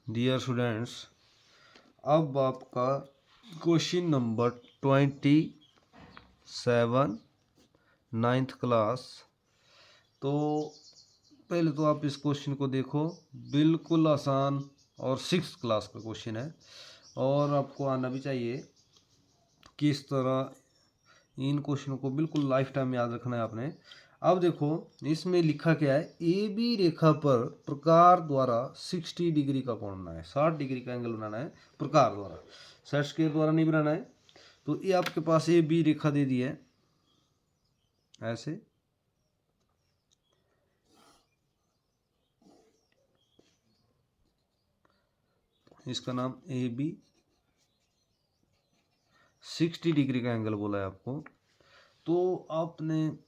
Dear students, अब आपका question number 27 ninth class. तो पहले तो आप इस क्वेश्चन को देखो, बिल्कुल आसान और 6th क्लास का क्वेश्चन है और आपको आना भी चाहिए। किस तरह इन क्वेश्चनों को बिल्कुल लाइफ टाइम याद रखना है आपने। अब देखो इसमें लिखा क्या है, ए बी रेखा पर प्रकार द्वारा 60 डिग्री का कोण बनाना है, 60 डिग्री का एंगल बनाना है प्रकार द्वारा, सेट स्क्वायर द्वारा नहीं बनाना है। तो ये आपके पास ए बी रेखा दे दी है ऐसे, इसका नाम ए बी, 60 डिग्री का एंगल बोला है आपको। तो आपने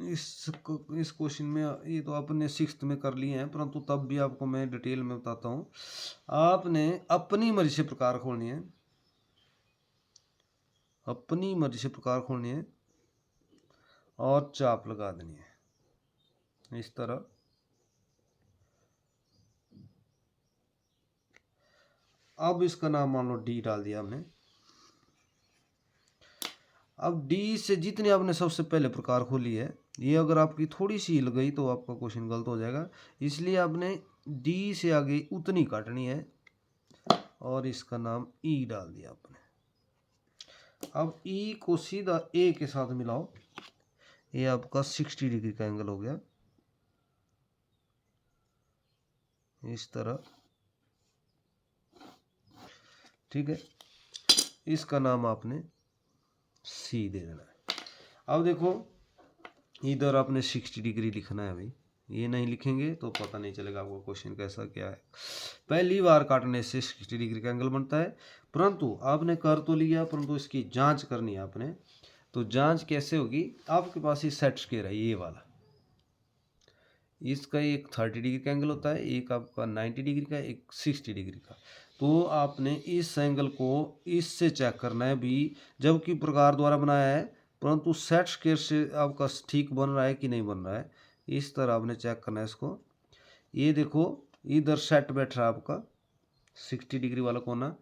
इस क्वेश्चन में ये तो आपने 6th में कर लिए हैं, परंतु तब भी आपको मैं डिटेल में बताता हूँ। आपने अपनी मर्जी से प्रकार खोलनी है, अपनी मर्जी से प्रकार खोलनी है और चाप लगा देनी है इस तरह। अब इसका नाम मान लो डी डाल दिया हमने। अब डी से जितनी आपने सबसे पहले प्रकार खोली है, ये अगर आपकी थोड़ी सी हिल गई तो आपका क्वेश्चन गलत हो जाएगा, इसलिए आपने डी से आगे उतनी काटनी है और इसका नाम ई डाल दिया आपने। अब ई को सीधा ए के साथ मिलाओ, ये आपका 60 डिग्री का एंगल हो गया इस तरह, ठीक है। इसका नाम आपने सी दे देना है। अब देखो इधर आपने 60 डिग्री लिखना है भाई, ये नहीं लिखेंगे तो पता नहीं चलेगा आपको क्वेश्चन कैसा क्या है। पहली बार काटने से 60 डिग्री का एंगल बनता है, परंतु आपने कर तो लिया, परंतु इसकी जांच करनी है आपने। तो जांच कैसे होगी, आपके पास ये सेट स्क्वायर है ये वाला, इसका एक 30 डिग्री का एंगल होता है, एक आपका 90 डिग्री का, एक 60 डिग्री का। तो आपने इस एंगल को इससे चेक करना है भी, जबकि प्रकार द्वारा बनाया है, परंतु सेट स्क्वायर से आपका ठीक बन रहा है कि नहीं बन रहा है, इस तरह आपने चेक करना है इसको। ये देखो इधर सेट बैठ रहा है आपका 60 डिग्री वाला कोना,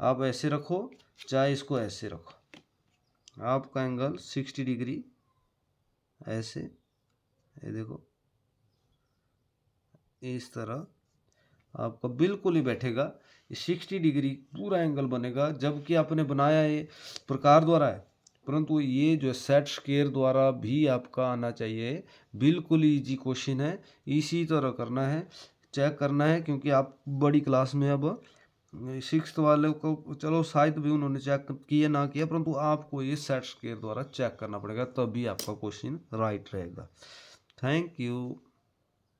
आप ऐसे रखो चाहे इसको ऐसे रखो, आपका एंगल 60 डिग्री ऐसे, ये देखो इस तरह आपका बिल्कुल ही बैठेगा, 60 डिग्री पूरा एंगल बनेगा, जबकि आपने बनाया ये प्रकार द्वारा है, परंतु ये जो सेट स्क्वायर द्वारा भी आपका आना चाहिए। बिल्कुल इजी क्वेश्चन है, इसी तरह करना है, चेक करना है, क्योंकि आप बड़ी क्लास में अब 6th वाले को चलो शायद भी उन्होंने चेक किया ना किया, परंतु आपको ये सेट स्क्वायर द्वारा चेक करना पड़ेगा, तभी आपका क्वेश्चन राइट रहेगा। Thank you.